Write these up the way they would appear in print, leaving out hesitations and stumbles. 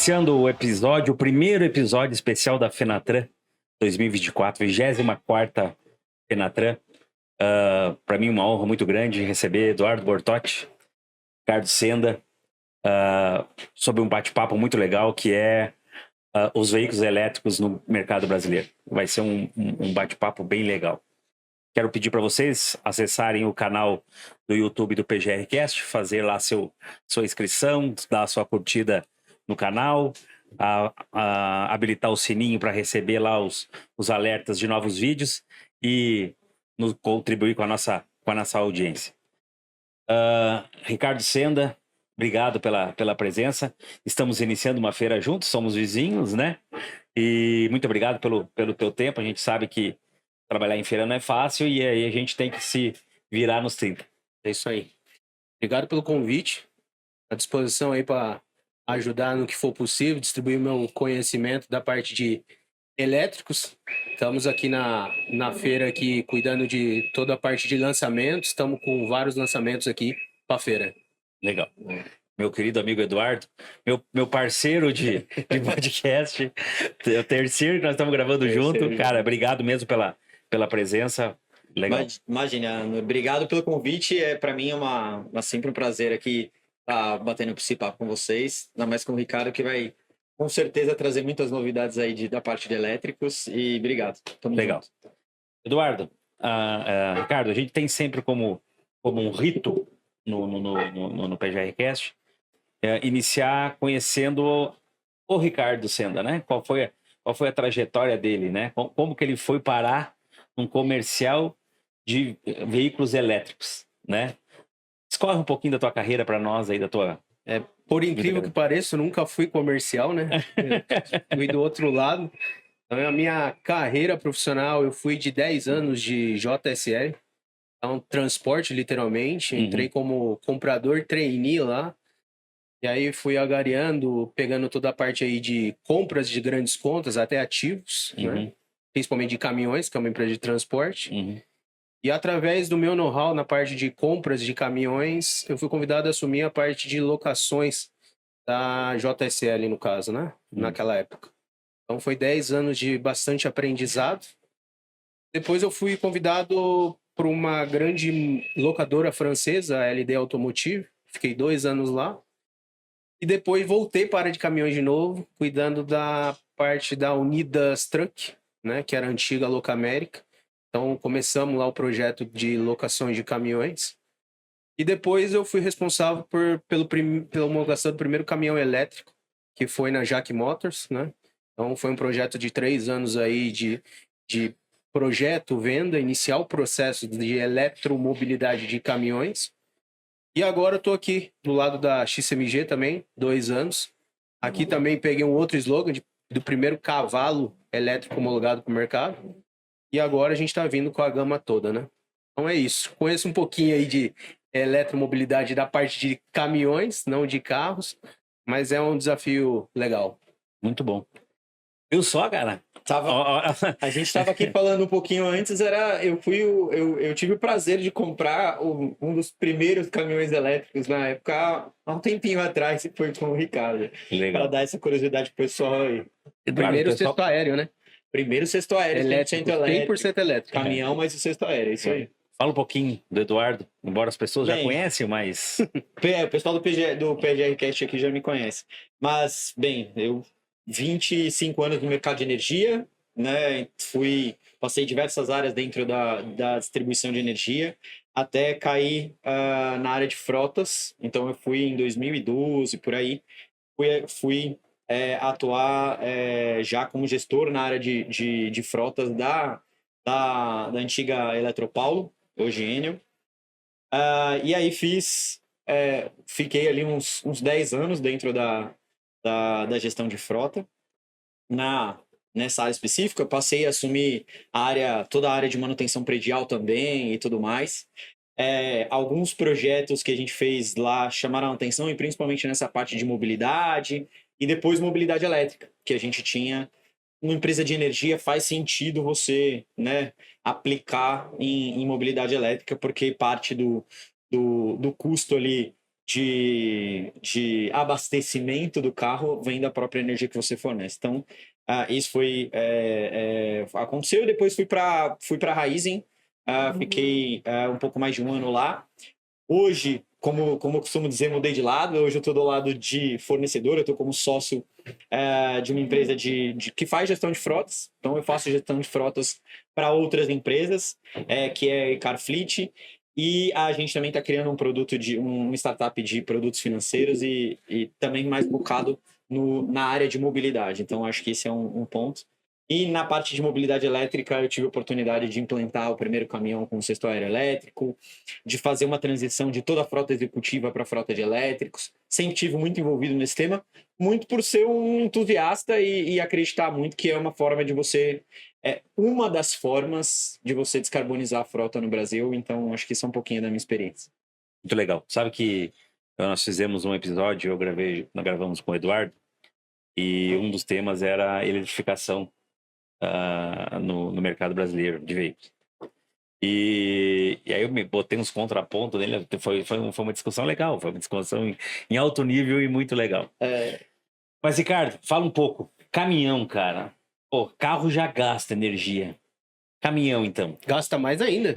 Iniciando o primeiro episódio especial da Fenatran 2024, 24ª Fenatran. Para mim, uma honra muito grande receber Eduardo Bortotti, Ricardo Senda, sobre um bate-papo muito legal que é os veículos elétricos no mercado brasileiro. Vai ser um bate-papo bem legal. Quero pedir para vocês acessarem o canal do YouTube do PGRcast, fazer lá sua inscrição, dar a sua curtida no canal, habilitar o sininho para receber lá os alertas de novos vídeos e nos contribuir com a nossa audiência. Ricardo Senda, obrigado pela presença. Estamos iniciando uma feira juntos, somos vizinhos, né? E muito obrigado pelo teu tempo. A gente sabe que trabalhar em feira não é fácil e aí a gente tem que se virar nos 30. É isso aí. Obrigado pelo convite. À disposição aí para ajudar no que for possível, distribuir meu conhecimento da parte de elétricos. Estamos aqui na feira aqui cuidando de toda a parte de lançamentos. Estamos com vários lançamentos aqui para a feira. Legal. Meu querido amigo Eduardo, meu parceiro de podcast, o terceiro que nós estamos gravando junto. Cara, obrigado mesmo pela presença. Legal. Imagina, obrigado pelo convite. Para mim é sempre um prazer aqui estar batendo esse papo com vocês, ainda mais com o Ricardo, que vai com certeza trazer muitas novidades aí da parte de elétricos. E obrigado. Tamo legal. Junto. Eduardo, Ricardo, a gente tem sempre como um rito no PGRcast iniciar conhecendo o Ricardo Senda, né? Qual foi a trajetória dele, né? Como que ele foi parar num comercial de veículos elétricos, né? Escorre um pouquinho da tua carreira para nós aí, da tua... Por incrível que pareça, eu nunca fui comercial, né? Eu fui do outro lado. Então, a minha carreira profissional, eu fui de 10 anos de JSL, então transporte literalmente. Entrei como comprador trainee lá. E aí fui agariando, pegando toda a parte aí de compras de grandes contas, até ativos, né? Principalmente de caminhões, que é uma empresa de transporte. E através do meu know-how na parte de compras de caminhões, eu fui convidado a assumir a parte de locações da JSL, no caso, né? Naquela época. Então foi 10 anos de bastante aprendizado. Depois eu fui convidado por uma grande locadora francesa, a LD Automotive. Fiquei 2 anos lá. E depois voltei para a área de caminhões de novo, cuidando da parte da Unidas Truck, né, que era a antiga Locamérica. Então começamos lá o projeto de locações de caminhões. E depois eu fui responsável pela homologação do primeiro caminhão elétrico, que foi na Jack Motors, né? Então foi um projeto de 3 anos aí de projeto, venda, iniciar o processo de eletromobilidade de caminhões. E agora eu tô aqui do lado da XMG também, 2 anos. Aqui também peguei um outro slogan do primeiro cavalo elétrico homologado para o mercado. E agora a gente está vindo com a gama toda, né? Então é isso. Conheço um pouquinho aí de eletromobilidade da parte de caminhões, não de carros, mas é um desafio legal. Muito bom. Eu só, cara. A gente estava aqui falando um pouquinho antes, eu tive o prazer de comprar um dos primeiros caminhões elétricos na época, há um tempinho atrás, que foi com o Ricardo. Para dar essa curiosidade pro pessoal aí. Primeiro cesto aéreo, né? Primeiro cesto aéreo, elétrico, 100% elétrico. Caminhão, mas o cesto aéreo, isso aí. Fala um pouquinho do Eduardo, embora as pessoas já conhecem, mas... O pessoal do PGRcast aqui já me conhece. Mas, bem, eu 25 anos no mercado de energia, né? Passei diversas áreas dentro da distribuição de energia, até cair na área de frotas. Então, eu fui em 2012, por aí, fui atuar já como gestor na área de frotas da antiga Eletropaulo, hoje Enel. E aí fiquei ali uns 10 anos dentro da gestão de frota. Nessa área específica, eu passei a assumir toda a área de manutenção predial também e tudo mais. Alguns projetos que a gente fez lá chamaram a atenção, e principalmente nessa parte de mobilidade e depois mobilidade elétrica, que a gente tinha. Uma empresa de energia faz sentido você, né, aplicar em mobilidade elétrica, porque parte do custo ali de abastecimento do carro vem da própria energia que você fornece. Então, isso foi aconteceu. Depois fui para a Raízen, fiquei um pouco mais de um ano lá. Hoje, como eu costumo dizer, mudei de lado. Hoje eu estou do lado de fornecedor, eu estou como sócio de uma empresa que faz gestão de frotas. Então, eu faço gestão de frotas para outras empresas, que é Carfleet. E a gente também está criando um startup de produtos financeiros e também mais focado na área de mobilidade. Então, acho que esse é um ponto. E na parte de mobilidade elétrica, eu tive a oportunidade de implantar o primeiro caminhão com cesto aéreo elétrico, de fazer uma transição de toda a frota executiva para a frota de elétricos. Sempre tive muito envolvido nesse tema, muito por ser um entusiasta e acreditar muito que é uma forma de você... uma das formas de você descarbonizar a frota no Brasil. Então, acho que isso é um pouquinho da minha experiência. Muito legal. Sabe que nós fizemos um episódio, nós gravamos com o Eduardo, e um dos temas era a eletrificação no mercado brasileiro de veículos. E aí eu me botei uns contrapontos nele, foi uma discussão legal, foi uma discussão em alto nível e muito legal. Mas, Ricardo, fala um pouco. Caminhão, cara. Pô, carro já gasta energia. Caminhão, então. Gasta mais ainda.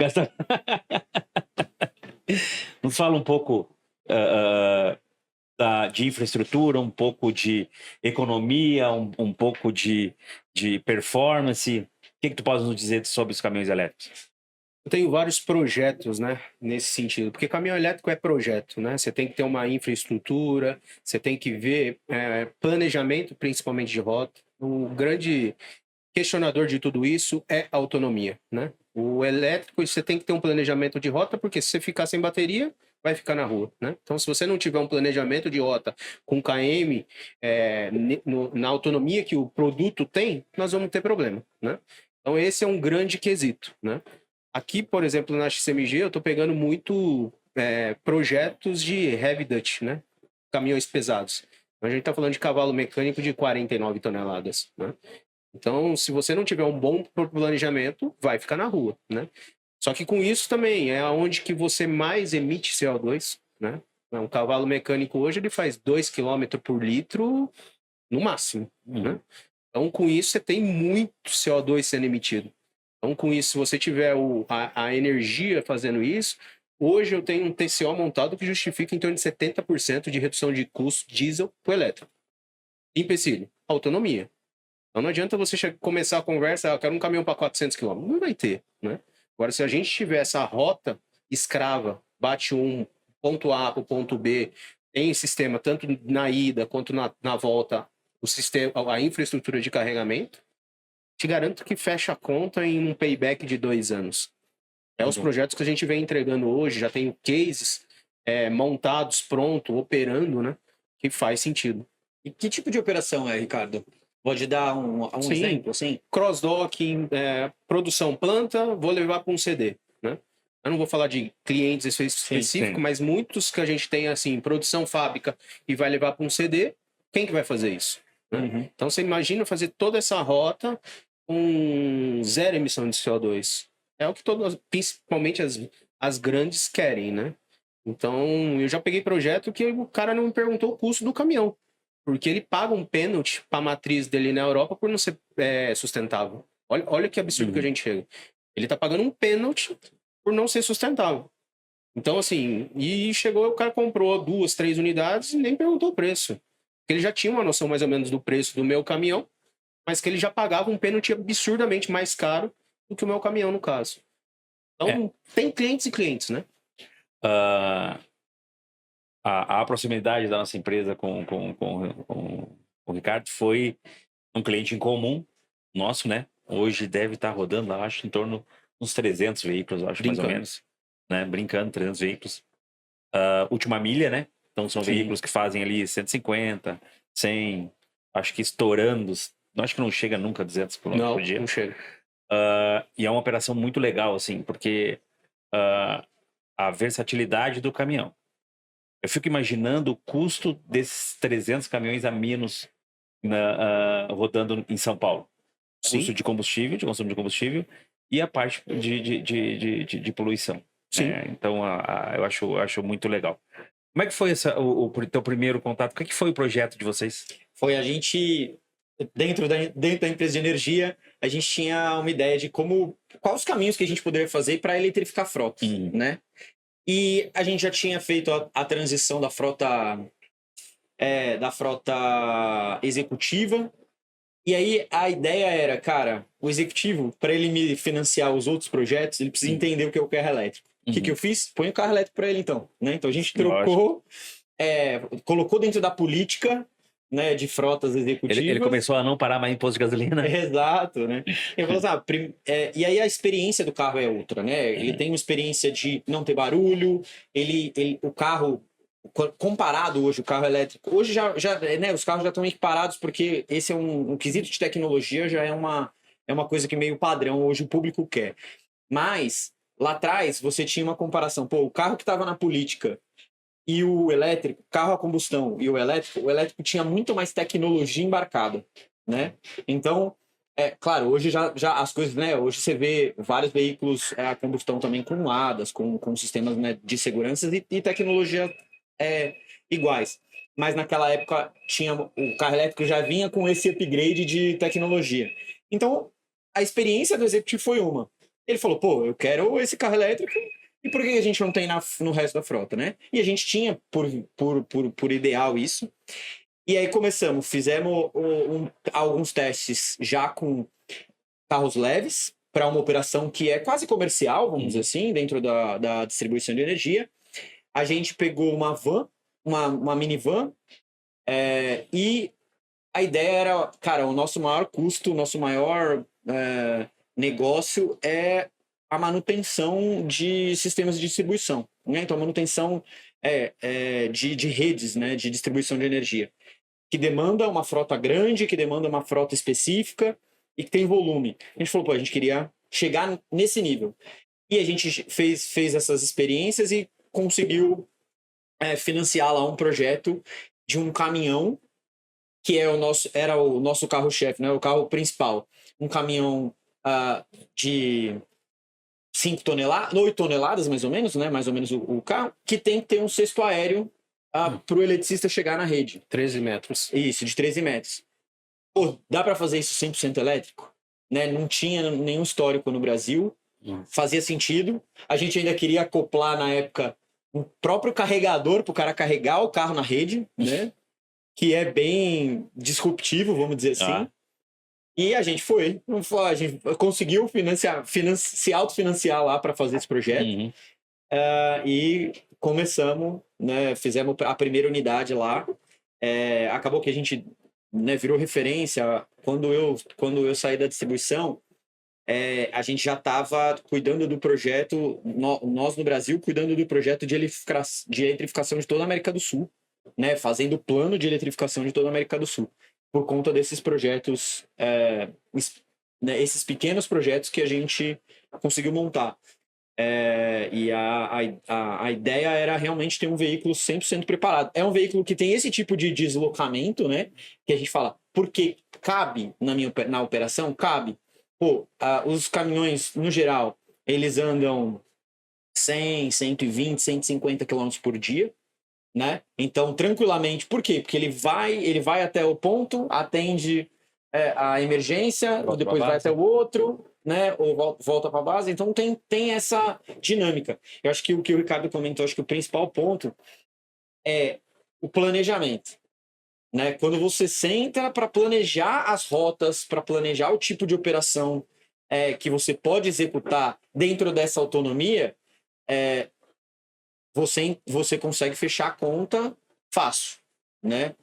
Nos fala um pouco de infraestrutura, um pouco de economia, um pouco de performance. O que tu pode nos dizer sobre os caminhões elétricos? Eu tenho vários projetos, né, nesse sentido, porque caminhão elétrico é projeto, né? Você tem que ter uma infraestrutura, você tem que ver planejamento, principalmente de rota. O grande questionador de tudo isso é a autonomia, né? O elétrico, você tem que ter um planejamento de rota, porque se você ficar sem bateria, vai ficar na rua, né? Então, se você não tiver um planejamento de rota com KM na autonomia que o produto tem, nós vamos ter problema, né? Então, esse é um grande quesito, né? Aqui, por exemplo, na XCMG, eu estou pegando muito projetos de heavy duty, né? Caminhões pesados. A gente está falando de cavalo mecânico de 49 toneladas, né? Então, se você não tiver um bom planejamento, vai ficar na rua, né? Só que com isso também é onde que você mais emite CO2, né? Um cavalo mecânico hoje ele faz 2 km por litro no máximo, né? Então, com isso, você tem muito CO2 sendo emitido. Então, com isso, se você tiver a energia fazendo isso, hoje eu tenho um TCO montado que justifica em torno de 70% de redução de custo diesel para o elétrico. Empecilho, autonomia. Então, não adianta você começar a conversa, eu quero um caminhão para 400 km. Não vai ter, né? Agora, se a gente tiver essa rota escrava, bate um ponto A para o ponto B, tem sistema tanto na ida quanto na volta, o sistema, a infraestrutura de carregamento, te garanto que fecha a conta em um payback de 2 anos. Os projetos que a gente vem entregando hoje, já tem cases montados, pronto, operando, né? Que faz sentido. E que tipo de operação é, Ricardo? Pode dar um exemplo, assim? Cross-docking, produção planta, vou levar para um CD, né? Eu não vou falar de clientes específicos, mas muitos que a gente tem, assim, produção fábrica e vai levar para um CD, quem que vai fazer isso? Né? Uhum. Então, você imagina fazer toda essa rota com zero emissão de CO2. É o que principalmente as grandes querem, né? Então, eu já peguei projeto que o cara não me perguntou o custo do caminhão. Porque ele paga um pênalti para a matriz dele na Europa por não ser sustentável. Olha que absurdo que a gente chega. Ele tá pagando um pênalti por não ser sustentável. Então, assim, e chegou, o cara comprou 2, 3 unidades e nem perguntou o preço. Ele já tinha uma noção mais ou menos do preço do meu caminhão, mas que ele já pagava um pênalti absurdamente mais caro do que o meu caminhão, no caso. Então, tem clientes e clientes, né? A proximidade da nossa empresa com o Ricardo foi um cliente em comum nosso, né? Hoje deve estar rodando, acho, em torno de uns 300 veículos, acho, mais ou menos. Né? Brincando, 300 veículos. Última milha, né? Então são veículos que fazem ali 150, 100, acho que estourando, acho que não chega nunca a 200 km por dia. Não chega. E é uma operação muito legal, assim, porque a versatilidade do caminhão. Eu fico imaginando o custo desses 300 caminhões a menos rodando em São Paulo. Custo de combustível, de consumo de combustível e a parte de poluição. Sim. Então, eu acho muito legal. Como é que foi o teu primeiro contato? O que foi o projeto de vocês? Foi a gente, dentro da empresa de energia, a gente tinha uma ideia de quais os caminhos que a gente poderia fazer para eletrificar frotas, né? E a gente já tinha feito a transição da frota executiva. E aí a ideia era, cara, o executivo, para ele me financiar os outros projetos, ele precisa entender o que é o carro elétrico. O que eu fiz? Põe o carro elétrico para ele, então. Né? Então a gente trocou, colocou dentro da política, né, de frotas executivas. Ele começou a não parar mais em posto de gasolina. Exato, né? Ele falou assim, e aí a experiência do carro é outra, né? Ele tem uma experiência de não ter barulho, o carro, comparado hoje, o carro elétrico, hoje já né, os carros já estão equiparados, porque esse é um quesito de tecnologia, já é uma coisa que meio padrão, hoje o público quer. Mas, lá atrás, você tinha uma comparação, o carro que estava na política e o elétrico, carro a combustão e o elétrico tinha muito mais tecnologia embarcada, né? Então, claro, hoje já as coisas, né? Hoje você vê vários veículos a combustão também com ADAS, com sistemas, né, de segurança e tecnologia iguais. Mas naquela época o carro elétrico já vinha com esse upgrade de tecnologia. Então, a experiência do executivo foi uma. Ele falou, eu quero esse carro elétrico, e por que a gente não tem no resto da frota, né? E a gente tinha por ideal isso. E aí fizemos alguns testes já com carros leves, para uma operação que é quase comercial, vamos dizer assim, dentro da distribuição de energia. A gente pegou uma van, uma minivan, e a ideia era, cara, o nosso maior custo, o nosso maior negócio é a manutenção de sistemas de distribuição, né? Então, a manutenção de redes, né, de distribuição de energia, que demanda uma frota grande, que demanda uma frota específica e que tem volume. A gente falou, a gente queria chegar nesse nível. E a gente fez essas experiências e conseguiu financiar lá um projeto de um caminhão que era o nosso carro-chefe, né, o carro principal. Um caminhão de 5 toneladas, 8 toneladas mais ou menos, né, mais ou menos o carro, que tem que ter um cesto aéreo para o eletricista chegar na rede. 13 metros. Isso, de 13 metros. Dá para fazer isso 100% elétrico? Né? Não tinha nenhum histórico no Brasil. Fazia sentido. A gente ainda queria acoplar, na época, o próprio carregador para o cara carregar o carro na rede, né? Que é bem disruptivo, vamos dizer assim. E a gente a gente conseguiu se autofinanciar lá para fazer esse projeto. E começamos, né? Fizemos a primeira unidade lá. Acabou que a gente, né, virou referência. Quando eu saí da distribuição, a gente já estava cuidando do projeto, nós no Brasil, cuidando do projeto de eletrificação de toda a América do Sul, né, fazendo o plano de eletrificação de toda a América do Sul, por conta desses projetos, né, esses pequenos projetos que a gente conseguiu montar. E a ideia era realmente ter um veículo 100% preparado. É um veículo que tem esse tipo de deslocamento, né? Que a gente fala, porque cabe na operação? Cabe. Os caminhões, no geral, eles andam 100, 120, 150 km por dia, né? Então, tranquilamente. Por quê? Porque ele vai até o ponto, atende a emergência, ou depois vai até o outro, né? Ou volta para a base. Então tem essa dinâmica. Eu acho que o que o Ricardo comentou, acho que o principal ponto é o planejamento, né? Quando você senta para planejar as rotas, para planejar o tipo de operação que você pode executar dentro dessa autonomia, você consegue fechar a conta fácil, né?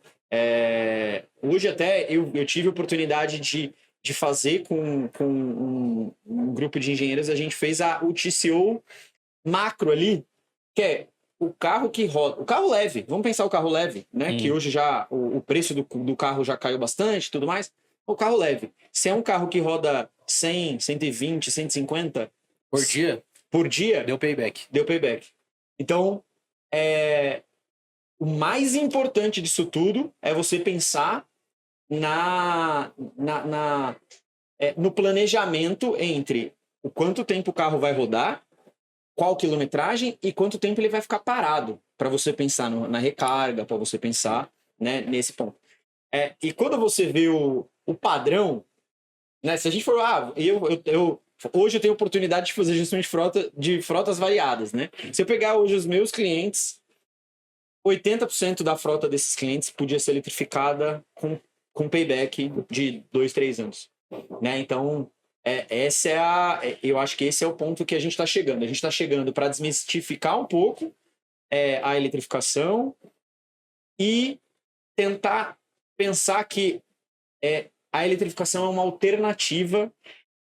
Hoje até eu tive a oportunidade de fazer com um grupo de engenheiros, a gente fez o TCO macro ali, que é o carro que roda, o carro leve, vamos pensar o carro leve, né? Que hoje já o preço do carro já caiu bastante e tudo mais. O carro leve, se é um carro que roda 100, 120, 150 por dia, deu payback. Então, o mais importante disso tudo é você pensar no planejamento entre o quanto tempo o carro vai rodar, qual quilometragem e quanto tempo ele vai ficar parado para você pensar na recarga, para você pensar, né, nesse ponto. E quando você vê o padrão, né, se a gente for, hoje eu tenho oportunidade de fazer gestão de frotas variadas, né? Se eu pegar hoje os meus clientes, 80% da frota desses clientes podia ser eletrificada com payback de 2, 3 anos, né? Então, eu acho que esse é o ponto que a gente está chegando. A gente está chegando para desmistificar um pouco a eletrificação e tentar pensar que a eletrificação é uma alternativa,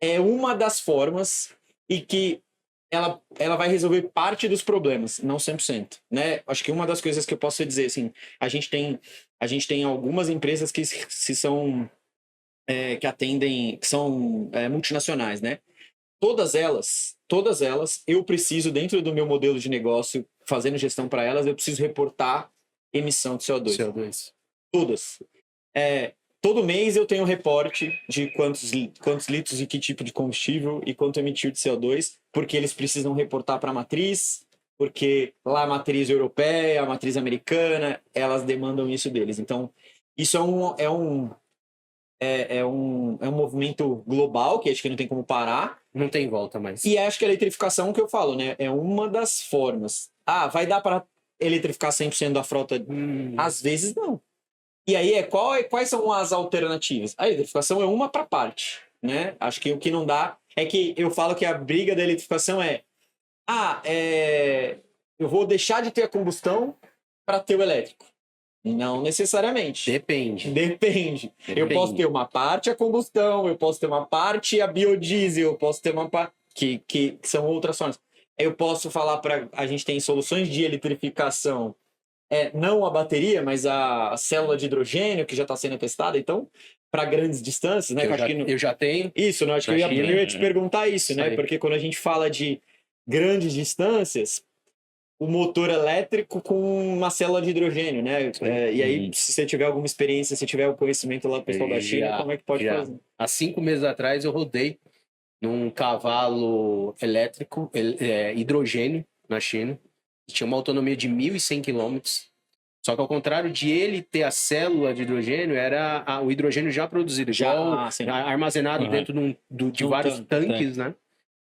é uma das formas e que ela vai resolver parte dos problemas, não 100%, né? Acho que uma das coisas que eu posso dizer, assim, a gente tem algumas empresas que que atendem, que são multinacionais, né? Todas elas, eu preciso, dentro do meu modelo de negócio, fazendo gestão para elas, eu preciso reportar emissão de CO2. Todas. Todo mês eu tenho um reporte de quantos litros e que tipo de combustível e quanto emitiu de CO2, porque eles precisam reportar para a matriz, porque lá a matriz europeia, a matriz americana, elas demandam isso deles. Então, isso é um movimento global, que acho que não tem como parar. Não tem volta mais. E acho que a eletrificação, que eu falo, né, é uma das formas. Vai dar para eletrificar 100% da frota? Às vezes não. E aí, quais são as alternativas? A eletrificação é uma para parte, né? Acho que o que não dá é que eu falo que a briga da eletrificação eu vou deixar de ter a combustão para ter o elétrico. Não necessariamente. Depende. Eu posso ter uma parte a combustão, eu posso ter uma parte a biodiesel, eu posso ter uma parte que são outras formas. Eu posso falar a gente tem soluções de eletrificação, não a bateria, mas a célula de hidrogênio que já está sendo testada, então, para grandes distâncias, né? Eu já tenho. Isso, né? Acho que eu ia te perguntar isso, né? Porque quando a gente fala de grandes distâncias, o motor elétrico com uma célula de hidrogênio, né? E aí, se você tiver alguma experiência, se tiver o conhecimento lá do pessoal da China, como é que pode fazer? Há 5 meses atrás eu rodei num cavalo elétrico, hidrogênio, na China. Tinha uma autonomia de 1.100 km. Só que ao contrário de ele ter a célula de hidrogênio, era o hidrogênio já produzido, armazenado dentro de vários tanques, né?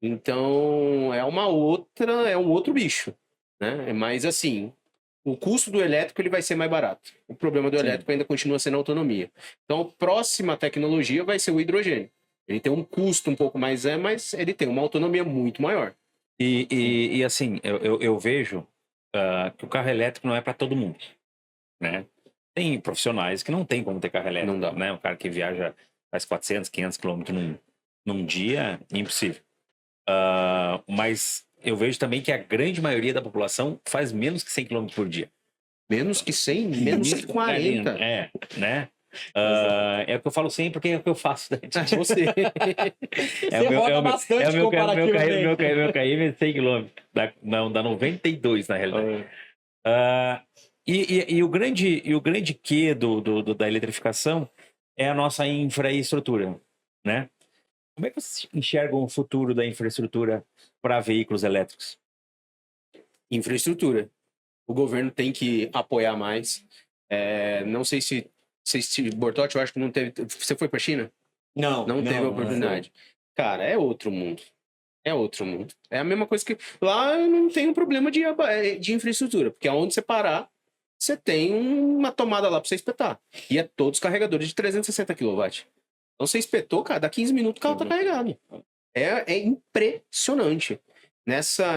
Então, é um outro bicho, né? Mas assim, o custo do elétrico ele vai ser mais barato. O problema do elétrico ainda continua sendo a autonomia. Então, a próxima tecnologia vai ser o hidrogênio. Ele tem um custo um pouco mais, mas ele tem uma autonomia muito maior. E assim, eu vejo que o carro elétrico não é para todo mundo, né? Tem profissionais que não tem como ter carro elétrico, Não dá. né? O cara que viaja, faz 400, 500 quilômetros num dia, impossível. Mas eu vejo também que a grande maioria da população faz menos que 100 km por dia. Menos que 100? Menos que 40. Né? É o que eu falo sempre, porque é o que eu faço. Né? Você roda bastante comparativamente. Meu KM é 100 km. Dá 92 na realidade. E o grande quê da eletrificação é a nossa infraestrutura, né? Como é que vocês enxergam o futuro da infraestrutura para veículos elétricos? Infraestrutura. O governo tem que apoiar mais. Não sei se Bortotti, eu acho que não teve. Você foi para a China? Não teve a oportunidade. Cara, é outro mundo. É outro mundo. É a mesma coisa que... Lá não tem um problema de infraestrutura, porque aonde você parar, você tem uma tomada lá para você espetar. E é todos carregadores de 360 kW. Então você espetou, cara, dá 15 minutos o carro tá carregado. É impressionante.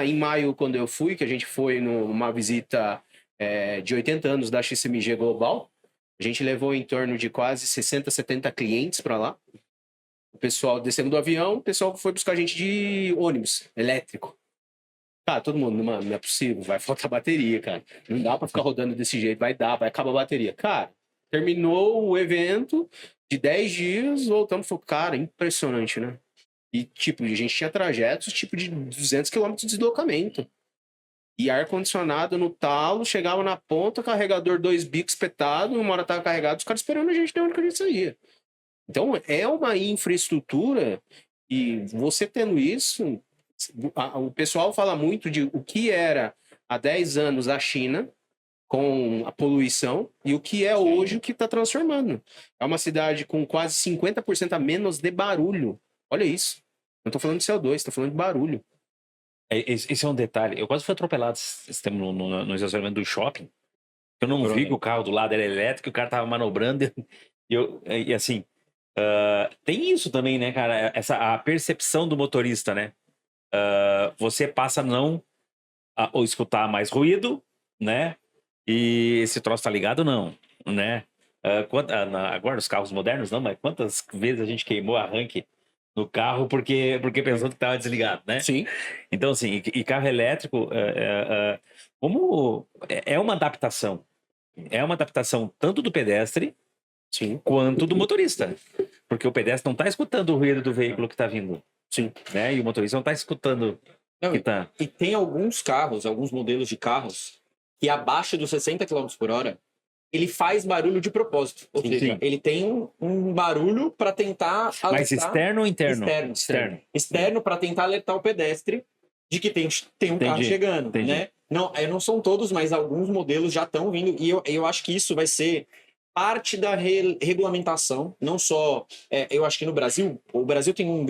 Em maio, quando eu fui, que a gente foi numa visita de 80 anos da XCMG Global, a gente levou em torno de quase 60, 70 clientes para lá. O pessoal descendo do avião, o pessoal foi buscar a gente de ônibus elétrico. Cara, todo mundo, mano, não é possível, vai faltar bateria, cara. Não dá para ficar rodando desse jeito, vai acabar a bateria. Cara, terminou o evento de 10 dias, voltamos e falou, cara, impressionante, né? E, tipo, a gente tinha trajetos, tipo, de 200 km de deslocamento. E ar-condicionado no talo, chegava na ponta, carregador 2 bicos espetado, uma hora tava carregado, os caras esperando a gente de onde que a gente saía. Então, é uma infraestrutura e você tendo isso, o pessoal fala muito de o que era há 10 anos a China, com a poluição, e o que é hoje o que está transformando. É uma cidade com quase 50% a menos de barulho. Olha isso. Não estou falando de CO2, estou falando de barulho. Esse é um detalhe. Eu quase fui atropelado esse tempo no estacionamento do shopping. Eu não vi que o carro do lado era elétrico, o cara tava manobrando. E assim, tem isso também, né, cara? A percepção do motorista, né? Você passa a não ou escutar mais ruído, né? E esse troço tá ligado, não, né? Agora nos carros modernos, não, mas quantas vezes a gente queimou arranque no carro porque pensando que tava desligado, né? Sim. Então, assim, e carro elétrico, como é uma adaptação. É uma adaptação tanto do pedestre Sim. quanto do motorista. Porque o pedestre não está escutando o ruído do veículo que está vindo. Sim. Né? E o motorista não está escutando. Não, que tá... E tem alguns carros, alguns modelos de carros, que abaixo dos 60 km por hora, ele faz barulho de propósito. Ou seja, ele tem um barulho para tentar alertar... Mas externo ou interno? Externo para tentar alertar o pedestre de que tem um carro chegando, né? Não são todos, mas alguns modelos já estão vindo. E eu acho que isso vai ser parte da regulamentação, não só... eu acho que no Brasil, o Brasil tem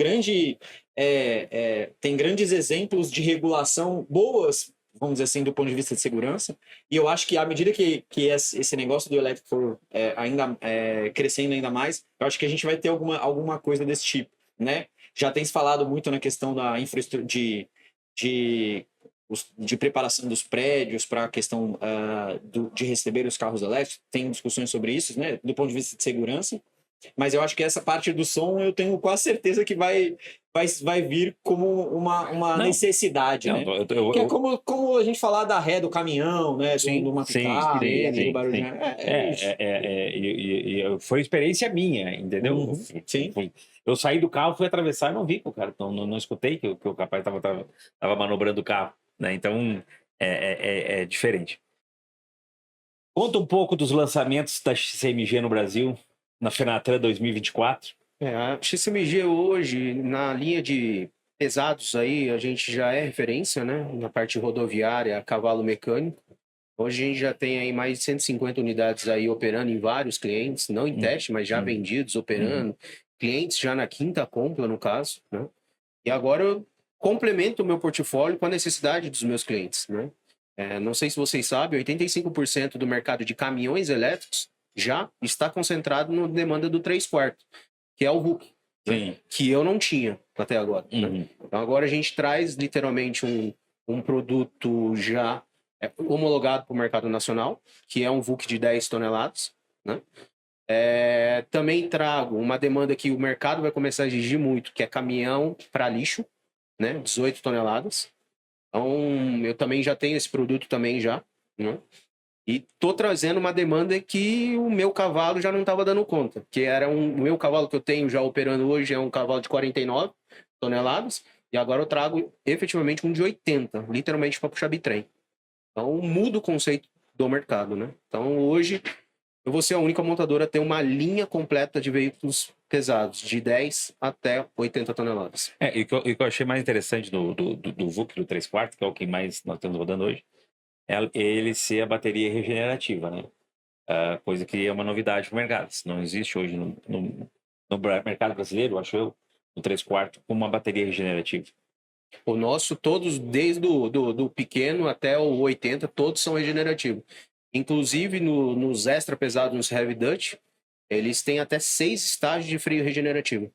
tem grandes exemplos de regulação boas, vamos dizer assim, do ponto de vista de segurança. E eu acho que à medida que esse negócio do elétrico for crescendo ainda mais, eu acho que a gente vai ter alguma coisa desse tipo, né? Já tem se falado muito na questão da infraestrutura de preparação dos prédios para a questão de receber os carros elétricos. Tem discussões sobre isso, né? Do ponto de vista de segurança. Mas eu acho que essa parte do som eu tenho quase certeza que vai vir como uma necessidade, né? Que é como a gente falar da ré do caminhão, né? Do uma picape, do barulho. Foi experiência minha, entendeu? Sim. Eu saí do carro, fui atravessar e não vi que o cara, não escutei que o rapaz tava manobrando o carro, né? Então é diferente. Conta um pouco dos lançamentos da XCMG no Brasil, na Fenatran 2024. A XCMG hoje, na linha de pesados aí, a gente já é referência, né? Na parte rodoviária, cavalo mecânico. Hoje a gente já tem aí mais de 150 unidades aí operando em vários clientes, não em teste, mas já vendidos, operando. Clientes já na quinta compra, no caso, né? E agora eu complemento o meu portfólio com a necessidade dos meus clientes, né? Não sei se vocês sabem, 85% do mercado de caminhões elétricos já está concentrado na demanda do 3/4, que é o VUC, que eu não tinha até agora. Né? Então agora a gente traz literalmente um produto já homologado para o mercado nacional, que é um VUC de 10 toneladas. Né? Também trago uma demanda que o mercado vai começar a exigir muito, que é caminhão para lixo, né? 18 toneladas. Então eu também já tenho esse produto também já, né? E tô trazendo uma demanda que o meu cavalo já não estava dando conta, que era o meu cavalo que eu tenho já operando hoje é um cavalo de 49 toneladas, e agora eu trago efetivamente um de 80, literalmente para puxar bitrem. Então muda o conceito do mercado, né? Então hoje eu vou ser a única montadora a ter uma linha completa de veículos pesados, de 10 até 80 toneladas. E o que eu achei mais interessante do VUC, do 3/4, que é o que mais nós estamos rodando hoje, ele ser a bateria regenerativa, né? Coisa que é uma novidade para o mercado. Isso não existe hoje no mercado brasileiro, acho eu, no 3/4, com uma bateria regenerativa. O nosso, todos, desde do pequeno até o 80, todos são regenerativos. Inclusive, nos extra pesados, nos heavy duty, eles têm até 6 estágios de freio regenerativo.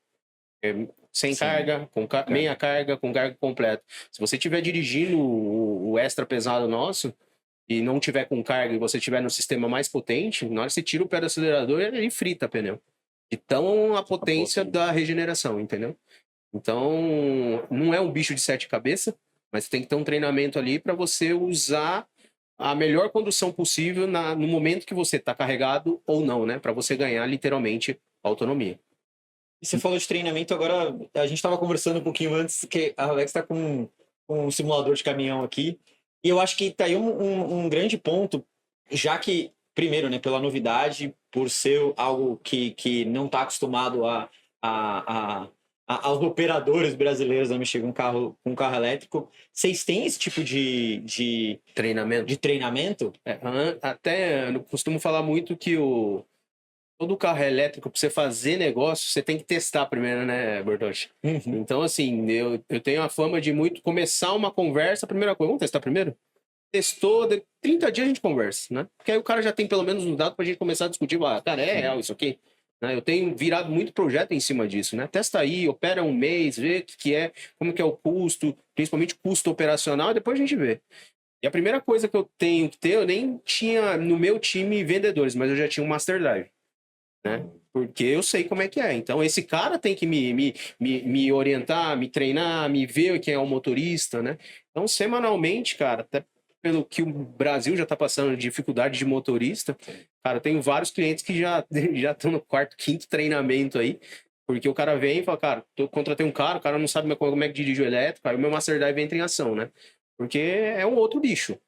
Sem carga, com meia carga, com carga completa. Se você estiver dirigindo o extra pesado nosso e não tiver com carga e você estiver no sistema mais potente, na hora que você tira o pé do acelerador, ele frita pneu. Então, a potência da regeneração, entendeu? Então, não é um bicho de 7 cabeças, mas tem que ter um treinamento ali para você usar a melhor condução possível no momento que você está carregado ou não, né? Para você ganhar literalmente autonomia. E você falou de treinamento, agora a gente estava conversando um pouquinho antes, que a Alex está com um simulador de caminhão aqui, e eu acho que está aí um grande ponto, já que, primeiro, né, pela novidade, por ser algo que não está acostumado a aos operadores brasileiros a mexer com um carro elétrico. Vocês têm esse tipo de treinamento? Até eu costumo falar muito que todo carro elétrico, para você fazer negócio, você tem que testar primeiro, né, Bortotti? Uhum. Então, assim, eu tenho a fama de muito começar uma conversa, a primeira coisa, vamos testar primeiro? Testou, de 30 dias a gente conversa, né? Porque aí o cara já tem pelo menos um dado pra gente começar a discutir, cara, é real isso aqui? Né? Eu tenho virado muito projeto em cima disso, né? Testa aí, opera um mês, vê o que é, como que é o custo, principalmente custo operacional, e depois a gente vê. E a primeira coisa que eu tenho que ter, eu nem tinha no meu time vendedores, mas eu já tinha um Master Drive, né? Porque eu sei como é que é. Então, esse cara tem que me orientar, me treinar, me ver quem é o motorista, né? Então, semanalmente, cara, até pelo que o Brasil já está passando de dificuldade de motorista, cara, eu tenho vários clientes que já estão no quarto, quinto treinamento aí, porque o cara vem e fala, cara, eu contratei um cara, o cara não sabe como é que dirige o elétrico, aí o meu Master Drive entra em ação, né? Porque é um outro bicho.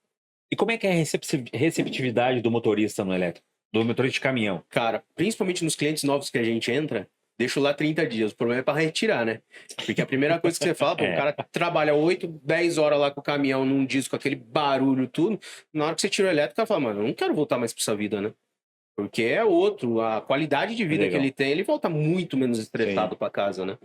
E como é que é a receptividade do motorista no elétrico? Do motorista de caminhão? Cara, principalmente nos clientes novos que a gente entra, deixo lá 30 dias. O problema é para retirar, né? Porque a primeira coisa que você fala, pô, o cara trabalha 8, 10 horas lá com o caminhão num disco, com aquele barulho, tudo. Na hora que você tira o elétrico, o cara fala, mano, eu não quero voltar mais pra essa vida, né? Porque é outro, a qualidade de vida que ele tem, ele volta muito menos estressado para casa, né?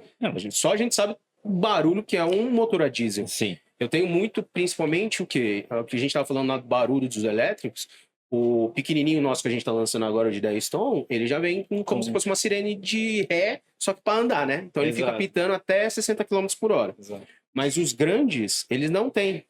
Só a gente sabe o barulho que é um motor a diesel. Sim. Eu tenho muito, principalmente o que a gente tava falando lá do barulho dos elétricos. O pequenininho nosso que a gente tá lançando agora de 10 tom, ele já vem como se fosse uma sirene de ré, só que para andar, né? Então ele fica pitando até 60 km por hora. Exato. Mas os grandes, eles não têm.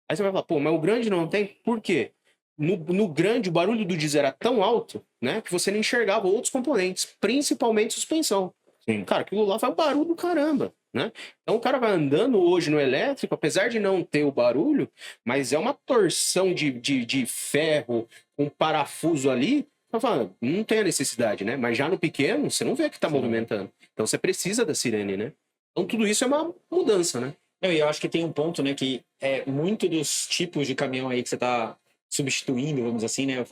Aí você vai falar, pô, mas o grande não tem? Por quê? No grande, o barulho do diesel era tão alto, né, que você não enxergava outros componentes, principalmente suspensão. Sim. Cara, aquilo lá faz barulho do caramba, né? Então o cara vai andando hoje no elétrico, apesar de não ter o barulho, mas é uma torção de ferro, um parafuso ali, tá falando, não tem a necessidade, né? Mas já no pequeno, você não vê que tá movimentando. Então você precisa da sirene, né? Então tudo isso é uma mudança, né? E eu acho que tem um ponto, né, que é muito dos tipos de caminhão aí que você tá substituindo, vamos dizer assim, né?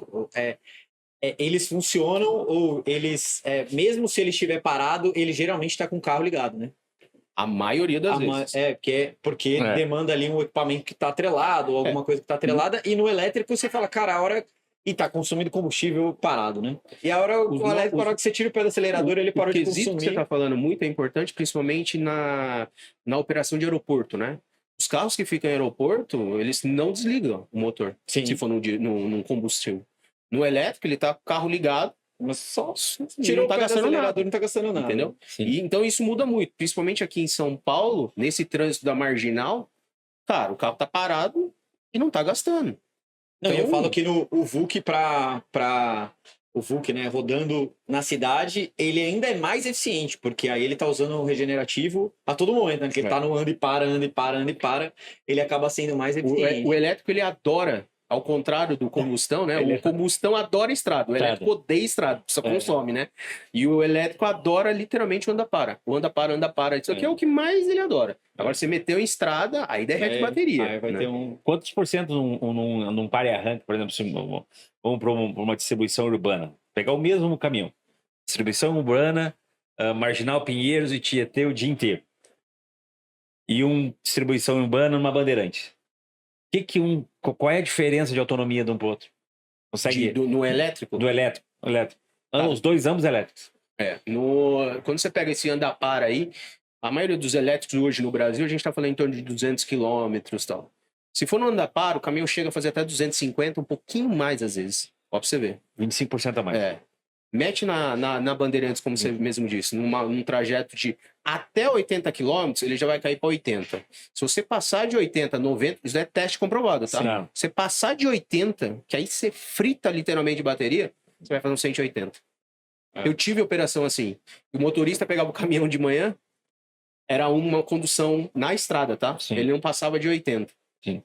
Eles funcionam ou eles, mesmo se ele estiver parado, ele geralmente está com o carro ligado, né? A maioria das vezes. Porque demanda ali um equipamento que está atrelado, ou alguma coisa que está atrelada, e no elétrico você fala, cara, a hora... E tá consumindo combustível parado, né? E a hora, o elétrico, a hora que você tira o pé do acelerador, ele parou de consumir. O que você tá falando muito é importante, principalmente na operação de aeroporto, né? Os carros que ficam em aeroporto, eles não desligam o motor, se for num combustível. No elétrico, ele tá com o carro ligado, mas só tirou o pé do acelerador, não tá gastando nada. Entendeu? E, então isso muda muito, principalmente aqui em São Paulo, nesse trânsito da Marginal, cara, o carro tá parado e não tá gastando. Não, então, eu falo que o VUC o VUC, né, rodando na cidade, ele ainda é mais eficiente, porque aí ele tá usando o regenerativo a todo momento, né? Porque ele tá no anda e para, ele acaba sendo mais eficiente. O elétrico, ele adora, ao contrário do combustão, né? O combustão adora estrada, o elétrico odeia estrada, só consome, né? E o elétrico adora literalmente o anda-para. O anda-para. Isso aqui é o que mais ele adora. Agora, você meteu em estrada, aí derrete bateria. Aí vai ter Quantos por cento num pare arranque, por exemplo, se vamos para uma distribuição urbana? Pegar o mesmo caminhão. Distribuição urbana, Marginal Pinheiros e Tietê o dia inteiro. E distribuição urbana numa Bandeirante. Qual é a diferença de autonomia de um pro outro? Consegue... No elétrico? Do elétrico. Os dois ambos elétricos. Quando você pega esse anda-para aí, a maioria dos elétricos hoje no Brasil, a gente está falando em torno de 200 quilômetros e tal. Se for no anda-para, o caminhão chega a fazer até 250, um pouquinho mais às vezes. Ó, pra você ver. 25% a mais. Mete na Bandeirantes, como você mesmo disse, num trajeto de até 80 km, ele já vai cair para 80. Se você passar de 80, 90, isso é teste comprovado, tá? Sim. Você passar de 80, que aí você frita literalmente de bateria, você vai fazer um 180. Eu tive operação assim. O motorista pegava o caminhão de manhã, era uma condução na estrada, tá? Sim. Ele não passava de 80. Sim.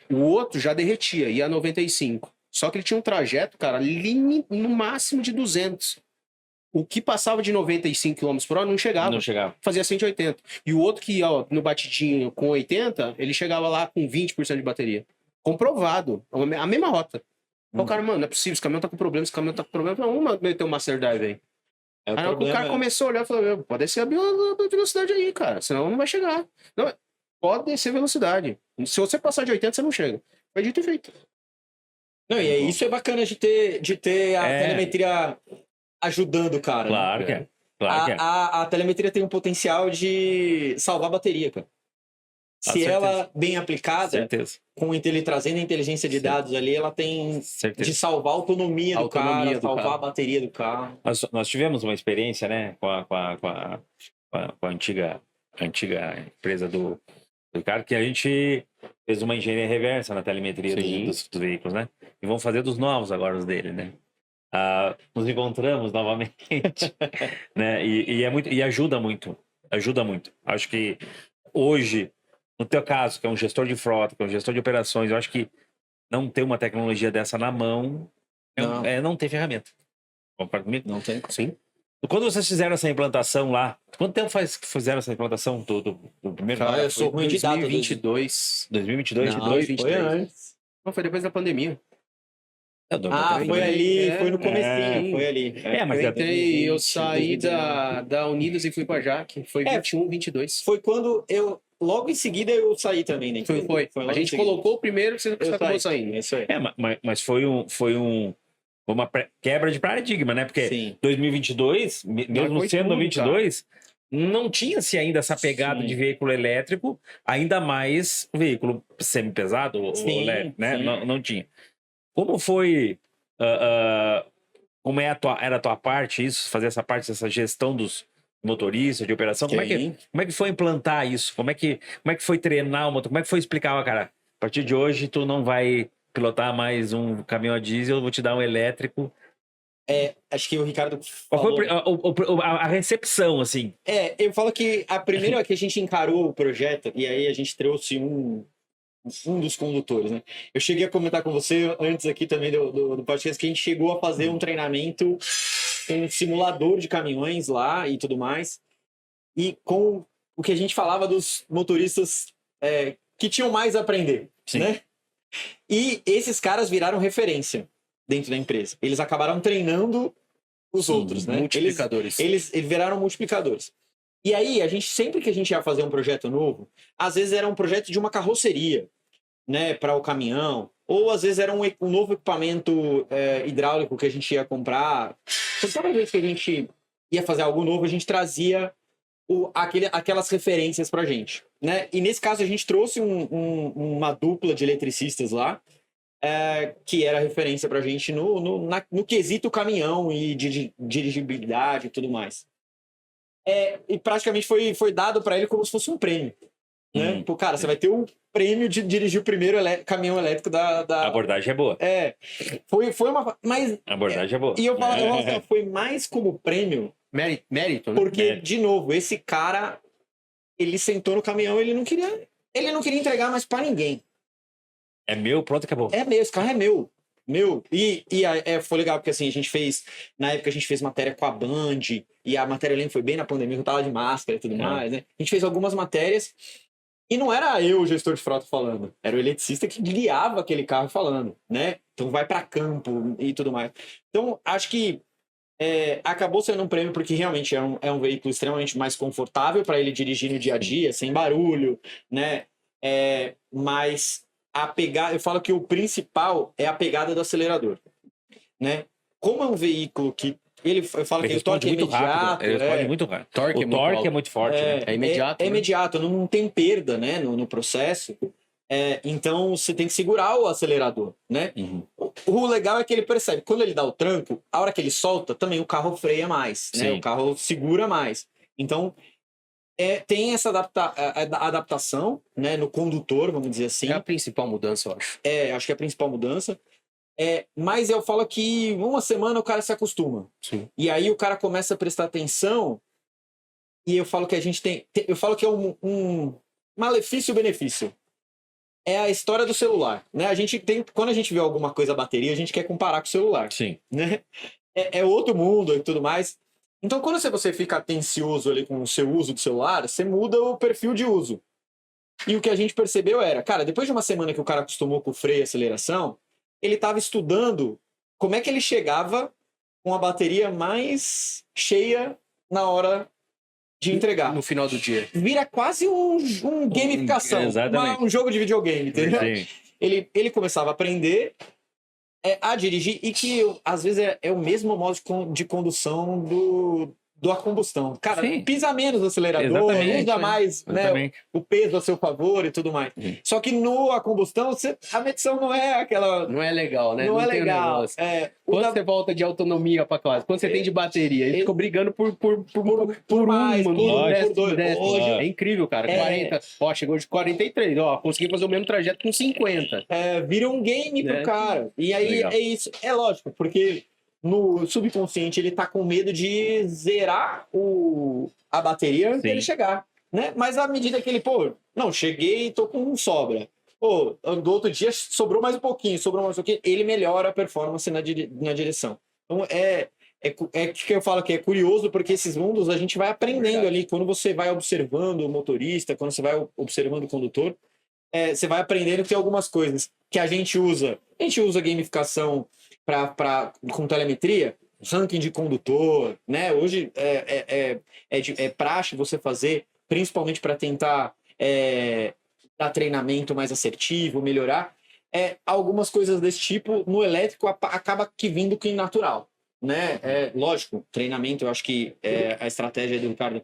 O outro já derretia, ia a 95. Só que ele tinha um trajeto, cara, no máximo de 200. O que passava de 95 km por hora não chegava. Fazia 180. E o outro que ia no batidinho com 80, ele chegava lá com 20% de bateria. Comprovado. A mesma rota. O cara, mano, não é possível, esse caminhão tá com problema, Não, vamos meter um Master Drive aí. É o Aí o problema. cara começou a olhar e falou, meu, pode descer a velocidade aí, cara, senão não vai chegar. Não, pode descer a velocidade. Se você passar de 80, você não chega. Foi dito e feito. Não, e aí, isso é bacana de ter a telemetria ajudando o cara. Claro né? que é. Claro que é. A telemetria tem um potencial de salvar a bateria, cara. Se certeza. ela bem aplicada, Certeza. trazendo a inteligência de dados ali, ela tem Certeza. de salvar a autonomia do cara, salvar carro. a bateria do carro. Nós tivemos uma experiência, né, com a antiga empresa do Ricardo, que a gente fez uma engenharia reversa na telemetria dos veículos, né? E vamos fazer dos novos agora, os dele, né? Nos encontramos novamente, né? E ajuda muito. Ajuda muito. Acho que hoje, no teu caso, que é um gestor de frota, que é um gestor de operações, eu acho que não ter uma tecnologia dessa na mão não ter ferramenta. Concorda comigo? Não tem. Sim. Quando vocês fizeram essa implantação lá, quanto tempo faz que fizeram essa implantação do primeiro? Eu sou ruim de data. 2022. 2022? Não, 2023. foi antes. Não, foi depois da pandemia. Foi ali, foi no comecinho, foi ali. Mas Eu saí da Unidas e fui pra Jaque. Foi 21, 22. Foi quando logo em seguida eu saí também, né? Foi. A gente colocou o primeiro que você acabou saindo. Isso aí. Mas foi uma quebra de paradigma, né? Porque Sim. 2022, mesmo sendo 22, não tinha-se ainda essa pegada de veículo elétrico, ainda mais veículo semi-pesado ou elétrico, né? Não tinha. Como foi... como era a tua parte isso? Fazer essa parte, essa gestão dos motoristas, de operação? Como é que foi implantar isso? Como é que foi treinar o motor? Como é que foi explicar, cara, a partir de hoje tu não vai pilotar mais um caminhão a diesel, eu vou te dar um elétrico. Acho que o Ricardo falou... Qual foi a recepção, assim? Eu falo que a primeira que a gente encarou o projeto, e aí a gente trouxe um dos condutores, né? Eu cheguei a comentar com você antes aqui também do podcast que a gente chegou a fazer um treinamento com um simulador de caminhões lá e tudo mais, e com o que a gente falava dos motoristas que tinham mais a aprender, né? E esses caras viraram referência dentro da empresa. Eles acabaram treinando os outros, né? Multiplicadores. Eles viraram multiplicadores. E aí, sempre que a gente ia fazer um projeto novo, às vezes era um projeto de uma carroceria, né, para o caminhão, ou às vezes era um novo equipamento hidráulico que a gente ia comprar. Então, toda vez que a gente ia fazer algo novo, a gente trazia aquelas referências para a gente, né? E nesse caso a gente trouxe uma dupla de eletricistas lá, que era referência para a gente no quesito caminhão e de dirigibilidade e tudo mais. E praticamente foi dado para ele como se fosse um prêmio, né? Pô, cara, você vai ter o prêmio de dirigir o primeiro caminhão elétrico da... A abordagem é boa. Foi uma... Mas, a abordagem é boa. E eu falo, foi mais como prêmio... Mérito, né? Porque, de novo, esse cara, ele sentou no caminhão, ele não queria entregar mais para ninguém. É meu, pronto, acabou. É meu, esse carro é meu. E foi legal, porque assim, na época a gente fez matéria com a Band, e a matéria, eu lembro, foi bem na pandemia, eu tava de máscara e tudo mais, né? A gente fez algumas matérias, e não era eu, o gestor de frota, falando, era o eletricista que guiava aquele carro falando, né? Então vai para campo e tudo mais. Então, acho que acabou sendo um prêmio porque realmente é um veículo extremamente mais confortável para ele dirigir no dia a dia, sem barulho, né? Mas eu falo que o principal é a pegada do acelerador, né? Como é um veículo que eu falo que o torque é imediato, ele responde muito rápido. O torque é muito forte, né? É imediato. É imediato, não tem perda, né, no processo. Então você tem que segurar o acelerador, né? O legal é que ele percebe, quando ele dá o tranco, a hora que ele solta, também o carro freia mais, né? O carro segura mais. Então tem essa adaptação, né, no condutor, vamos dizer assim. É a principal mudança, eu acho. Acho que é a principal mudança. Mas eu falo que uma semana o cara se acostuma. Sim. E aí o cara começa a prestar atenção, e eu falo que a gente eu falo que é um malefício e benefício. É a história do celular, né? Quando a gente vê alguma coisa a bateria, a gente quer comparar com o celular. Sim. Né? É outro mundo e tudo mais. Então, quando você fica atencioso ali com o seu uso do celular, você muda o perfil de uso. E o que a gente percebeu era, cara, depois de uma semana que o cara acostumou com o freio e aceleração, ele estava estudando como é que ele chegava com a bateria mais cheia na hora de entregar. No final do dia. Vira quase um gamificação, Exatamente. um jogo de videogame, entendeu? Sim. Ele começava a aprender a dirigir e que às vezes é o mesmo modo de condução do a combustão. Cara, Sim. pisa menos no acelerador, Exatamente, usa mais, né, Exatamente. o peso a seu favor e tudo mais. Só que no a combustão, a medição não é aquela... Não é legal, né? Não é tem um legal. negócio. Quando você volta de autonomia pra casa? Quando você tem de bateria? Ele ficou brigando por mais, uma, por dois. Hoje é incrível, cara. 40. Ó, chegou de 43. Ó, consegui fazer o mesmo trajeto com 50. Vira um game pro cara. E aí Legal. é isso. É lógico, porque no subconsciente ele tá com medo de zerar a bateria antes Sim. dele chegar, né? Mas à medida que ele, não, cheguei e tô com sobra. Pô, do outro dia sobrou mais um pouquinho, ele melhora a performance na direção. Então é que eu falo que é curioso, porque esses mundos a gente vai aprendendo ali. Quando você vai observando o motorista, quando você vai observando o condutor, você vai aprendendo que tem algumas coisas que a gente usa. A gente usa gamificação com telemetria, ranking de condutor, né? Hoje é praxe você fazer, principalmente para tentar dar treinamento mais assertivo, melhorar. Algumas coisas desse tipo, no elétrico, acaba que vindo que natural, né? Lógico, treinamento, eu acho que a estratégia do Ricardo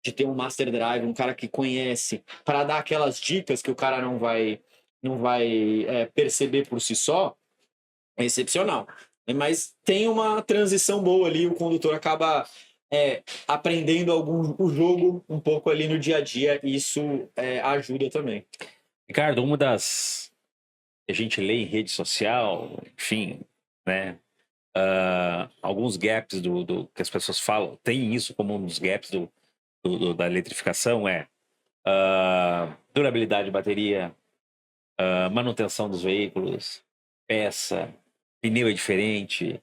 de ter um master drive, um cara que conhece, para dar aquelas dicas que o cara não vai perceber por si só, é excepcional. Mas tem uma transição boa ali, o condutor acaba aprendendo o jogo um pouco ali no dia a dia, e isso ajuda também. Ricardo, uma das que a gente lê em rede social, enfim, né? Alguns gaps do que as pessoas falam, tem isso como um dos gaps da eletrificação, durabilidade de bateria, manutenção dos veículos, peça, pneu é diferente.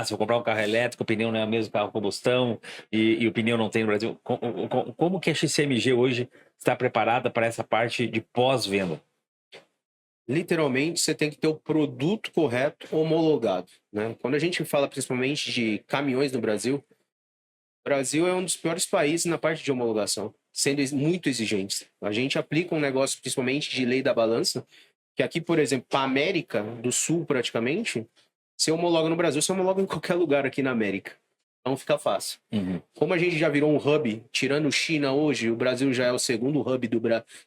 Se eu comprar um carro elétrico, o pneu não é o mesmo carro a combustão e o pneu não tem no Brasil. Como que a XCMG hoje está preparada para essa parte de pós-venda? Literalmente, você tem que ter o produto correto homologado, né? Quando a gente fala principalmente de caminhões no Brasil, o Brasil é um dos piores países na parte de homologação, sendo muito exigentes. A gente aplica um negócio, principalmente de lei da balança, que aqui, por exemplo, para a América do Sul, praticamente, você homologa no Brasil, você homologa em qualquer lugar aqui na América. Então fica fácil. Uhum. Como a gente já virou um hub, tirando China hoje, o Brasil já é o segundo hub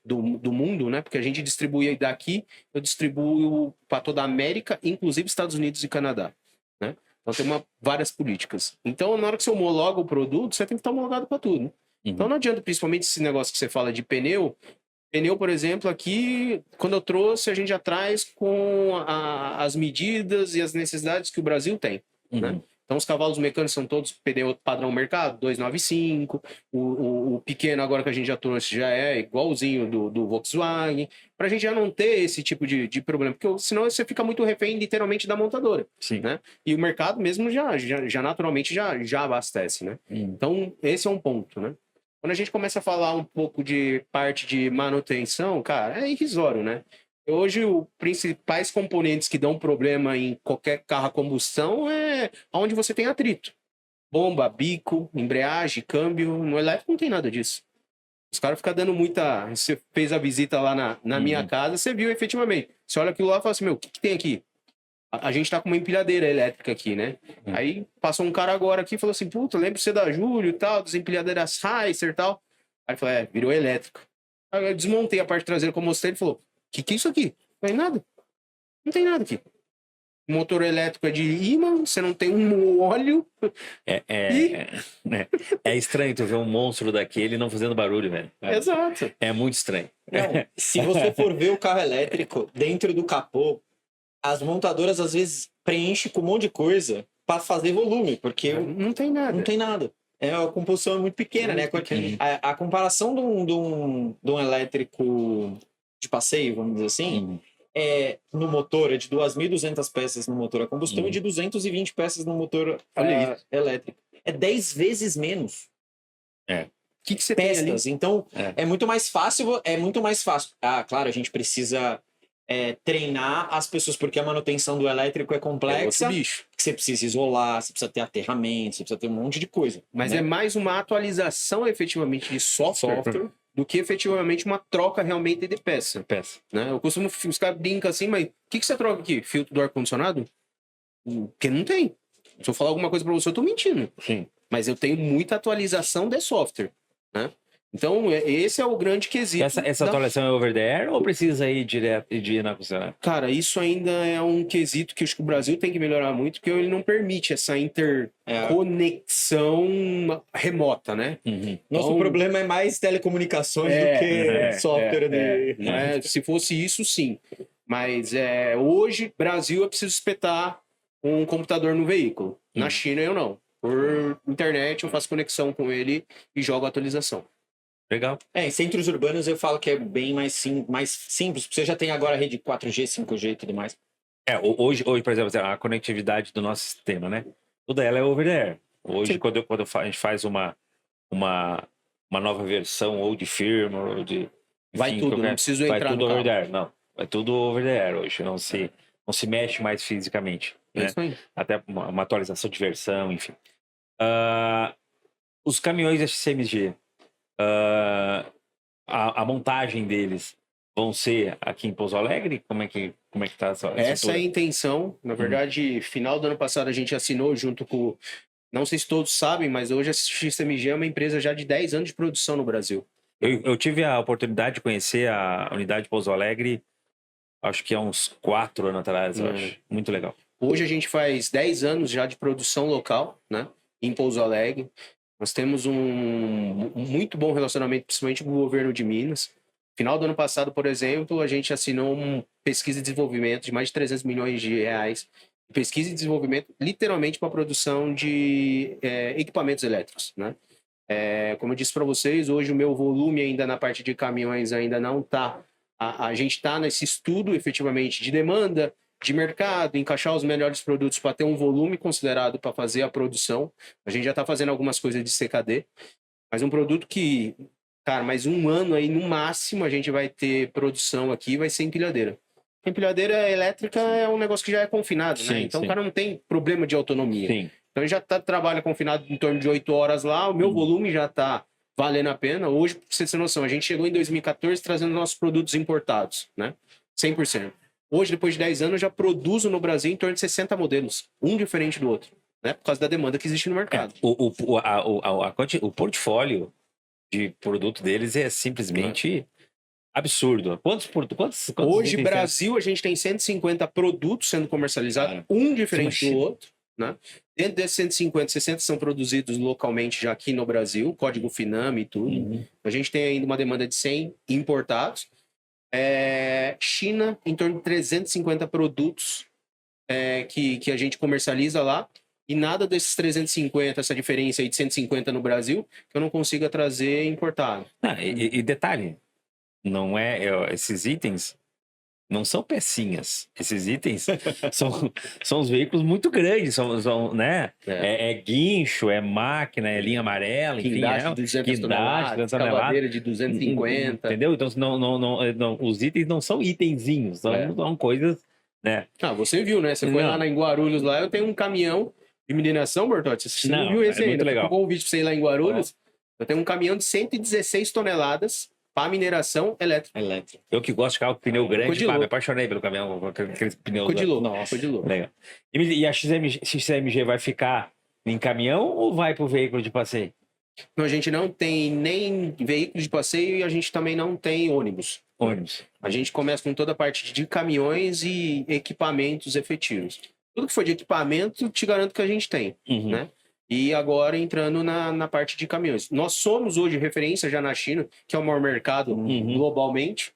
do mundo, né? Porque a gente distribui daqui, eu distribuo para toda a América, inclusive Estados Unidos e Canadá, né? Então tem várias políticas. Então, na hora que você homologa o produto, você tem que estar homologado para tudo. Né? Uhum. Então não adianta, principalmente esse negócio que você fala de pneu. Pneu, por exemplo, aqui, quando eu trouxe, a gente já traz com as medidas e as necessidades que o Brasil tem, Uhum. né? Então, os cavalos mecânicos são todos pneu padrão mercado, 295. O pequeno, agora que a gente já trouxe, já é igualzinho do Volkswagen. Para a gente já não ter esse tipo de problema. Porque senão você fica muito refém, literalmente, da montadora. Sim. Né? E o mercado mesmo já naturalmente já abastece. Né? Então, esse é um ponto. Né? Quando a gente começa a falar um pouco de parte de manutenção, cara, é irrisório, né? Hoje, os principais componentes que dão problema em qualquer carro a combustão é onde você tem atrito. Bomba, bico, embreagem, câmbio. No elétrico não tem nada disso. Os caras ficam dando muita... Você fez a visita lá na minha casa, você viu efetivamente. Você olha aquilo lá e fala assim, meu, o que tem aqui? A gente tá com uma empilhadeira elétrica aqui, né? Aí passou um cara agora aqui e falou assim, puta, lembra você da Júlio e tal, das empilhadeiras Heiser e tal. Aí eu falei, virou elétrico. Aí eu desmontei a parte traseira como mostrei, ele falou, que é isso aqui? Não tem nada. Não tem nada aqui. O motor elétrico é de ímã, você não tem um óleo. É estranho tu ver um monstro daquele não fazendo barulho, velho. Exato. É muito estranho. Não, se você for ver o carro elétrico dentro do capô, as montadoras às vezes preenchem com um monte de coisa para fazer volume, porque não tem nada. Não tem nada. A composição é muito pequena, né? A comparação de um elétrico de passeio, vamos dizer assim, no motor é de 2.200 peças no motor a combustão e de 220 peças no motor elétrico. É 10 vezes menos. O que você peças. tem ali? Então, é muito mais fácil. Claro, a gente precisa treinar as pessoas, porque a manutenção do elétrico é complexa, bicho. você precisa isolar, você precisa ter aterramento, você precisa ter um monte de coisa. Mas né? é mais uma atualização efetivamente de software do que efetivamente uma troca realmente de peça. Né? Eu costumo, os caras brincam assim, mas o que você troca aqui? Filtro do ar-condicionado? Porque não tem. Se eu falar alguma coisa pra você, eu tô mentindo. Sim. Mas eu tenho muita atualização de software, né? Então, esse é o grande quesito. Essa atualização é over the air ou precisa ir direto de ir na concessionária? Cara, isso ainda é um quesito que eu acho que o Brasil tem que melhorar muito, porque ele não permite essa interconexão remota, né? Nosso problema é mais telecomunicações do que software. Se fosse isso, sim. Mas hoje, Brasil, eu preciso espetar um computador no veículo. Na China, eu não. Por internet, eu faço conexão com ele e jogo a atualização. Legal. Em centros urbanos eu falo que é bem mais simples, porque você já tem agora a rede 4G, 5G e tudo mais. Hoje, por exemplo, a conectividade do nosso sistema, né? Toda ela é over the air. Hoje, quando a gente faz uma nova versão, ou de firmware, ou de... Vai tudo, não preciso entrar vai tudo no over carro. the air, não. Vai tudo over the air hoje, não se mexe mais fisicamente. Né? Isso aí. Até uma atualização de versão, enfim. Os caminhões XCMG, a montagem deles vão ser aqui em Pouso Alegre? Como é que tá essa é a intenção. Na verdade, final do ano passado a gente assinou junto com... Não sei se todos sabem, mas hoje a XCMG é uma empresa já de 10 anos de produção no Brasil. Eu tive a oportunidade de conhecer a unidade de Pouso Alegre, acho que há uns 4 anos atrás, eu acho. Muito legal. Hoje a gente faz 10 anos já de produção local, né? Em Pouso Alegre. Nós temos um muito bom relacionamento, principalmente com o governo de Minas. Final do ano passado, por exemplo, a gente assinou uma pesquisa e desenvolvimento de mais de 300 milhões de reais. Pesquisa e desenvolvimento, literalmente, para a produção de equipamentos elétricos, né? Como eu disse para vocês, hoje o meu volume ainda na parte de caminhões ainda não está... A gente está nesse estudo, efetivamente, de demanda, de mercado, encaixar os melhores produtos para ter um volume considerado para fazer a produção. A gente já está fazendo algumas coisas de CKD, mas um produto que, cara, mais um ano aí, no máximo, a gente vai ter produção aqui, vai ser empilhadeira. Empilhadeira elétrica é um negócio que já é confinado, né? Então o cara não tem problema de autonomia. Sim. Então ele já trabalha confinado em torno de 8 horas lá, o meu volume já está valendo a pena. Hoje, pra você ter noção, a gente chegou em 2014 trazendo nossos produtos importados, né? 100%. Hoje, depois de 10 anos, eu já produzo no Brasil em torno de 60 modelos, um diferente do outro, né? Por causa da demanda que existe no mercado. O portfólio de produto deles é simplesmente absurdo. Quantos Hoje, Brasil, a gente tem 150 produtos sendo comercializados, um diferente do outro, né? Dentro desses 150, 60 são produzidos localmente já aqui no Brasil, código Finame e tudo. A gente tem ainda uma demanda de 100 importados. China, em torno de 350 produtos que a gente comercializa lá. E nada desses 350, essa diferença aí de 150 no Brasil, que eu não consiga trazer importado. E detalhe, não esses itens não são pecinhas. Esses itens são os veículos muito grandes, né? Guincho, é máquina, é linha amarela, enfim. Guindaste de 200 toneladas, cavadeira de 250. Entendeu? Então, os itens não são itenzinhos, são coisas, né? Você viu, né? Você foi lá em Guarulhos, lá eu tenho um caminhão de mineração, Bortotti. Você não viu esse ainda? Legal. Ficou um convite pra você ir lá em Guarulhos. Eu tenho um caminhão de 116 toneladas para mineração elétrica. Eu que gosto de carro com pneu grande, me apaixonei pelo caminhão, aqueles pneus. Codilô. Legal. E a XCMG vai ficar em caminhão ou vai para o veículo de passeio? Não, a gente não tem nem veículo de passeio e a gente também não tem ônibus. A gente começa com toda a parte de caminhões e equipamentos efetivos. Tudo que for de equipamento, te garanto que a gente tem, né? E agora entrando na parte de caminhões. Nós somos hoje referência já na China, que é o maior mercado globalmente,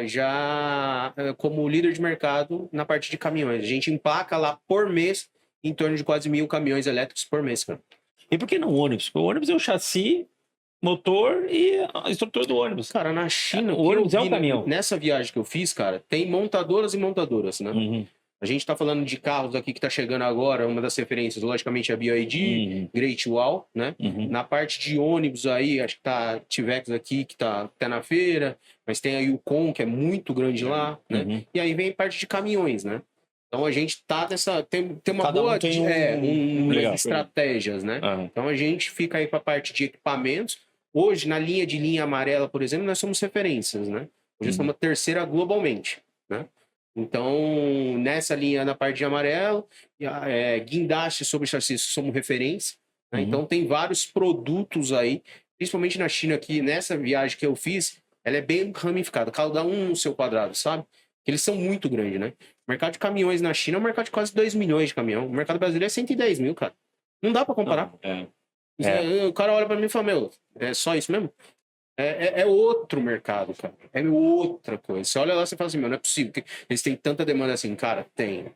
já como líder de mercado na parte de caminhões. A gente empaca lá por mês em torno de quase 1.000 caminhões elétricos por mês, cara. E por que não ônibus? Porque o ônibus é o chassi, motor e a estrutura do ônibus. Cara, na China, o ônibus é um caminhão. Nessa viagem que eu fiz, cara, tem montadoras e montadoras, né? A gente está falando de carros aqui que está chegando agora, uma das referências, logicamente, a BYD, Great Wall, né? Na parte de ônibus aí, acho que tá Tivex aqui, que tá até na feira, mas tem aí o Com, que é muito grande lá, né? E aí vem a parte de caminhões, né? Então a gente tá nessa. Tem uma Cada um boa tem legal, estratégias, né? Então a gente fica aí para a parte de equipamentos. Hoje, na linha amarela, por exemplo, nós somos referências, né? Hoje somos a terceira globalmente, né? Então, nessa linha, na parte de amarelo, guindaste sobre chassi, somos referência. Né? Então, tem vários produtos aí, principalmente na China, que nessa viagem que eu fiz, ela é bem ramificada, cada um no seu quadrado, sabe? Eles são muito grandes, né? O mercado de caminhões na China é um mercado de quase 2 milhões de caminhão. O mercado brasileiro é 110 mil, cara. Não dá para comparar. O cara olha para mim e fala, meu, é só isso mesmo? É outro mercado, cara. É outra coisa. Você olha lá e fala assim, meu, não é possível. Eles têm tanta demanda assim, cara. Tem.